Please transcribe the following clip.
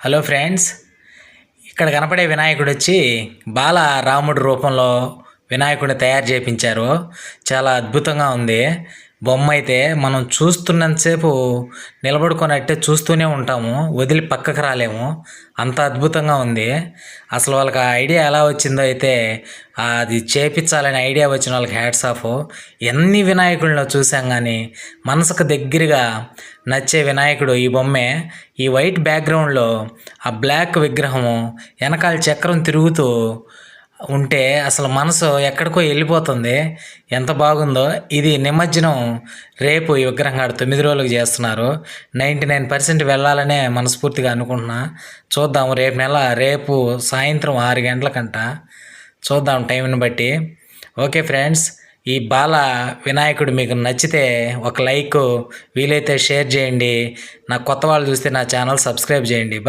Hello friends, ఇక్కడ కనపడే వినాయకుడు వచ్చి బాల రాముడి రూపంలో వినాయకుడిని తయారు చేయించారు. చాలా అద్భుతంగా ఉంది. బొమ్మ అయితే మనం చూస్తున్నంతసేపు నిలబడుకొని అట్టే చూస్తూనే ఉంటాము, వదిలి పక్కకు రాలేము. అంత అద్భుతంగా ఉంది. అసలు వాళ్ళకి ఆ ఐడియా ఎలా వచ్చిందో అయితే అది చేపించాలనే ఐడియా వచ్చిన వాళ్ళకి హ్యాట్స్ ఆఫ్. ఎన్ని వినాయకులను చూసాం కానీ మనసుకు దగ్గరగా నచ్చే వినాయకుడు ఈ బొమ్మే. ఈ వైట్ బ్యాక్గ్రౌండ్లో ఆ బ్లాక్ విగ్రహము వెనకాల చక్రం తిరుగుతూ ఉంటే అసలు మనసు ఎక్కడికో వెళ్ళిపోతుంది. ఎంత బాగుందో. ఇది నిమజ్జనం రేపు ఈ విగ్రహం కాడ 9 రోజులకు చేస్తున్నారు. 99% వెళ్ళాలనే మనస్ఫూర్తిగా అనుకుంటున్నా. చూద్దాం, రేపు సాయంత్రం 6 గంటలకంట. చూద్దాం టైంని బట్టి. ఓకే ఫ్రెండ్స్, ఈ బాల వినాయకుడు మీకు నచ్చితే ఒక లైక్, వీలైతే షేర్ చేయండి. నా కొత్త వాళ్ళు చూస్తే నా ఛానల్ సబ్స్క్రైబ్ చేయండి.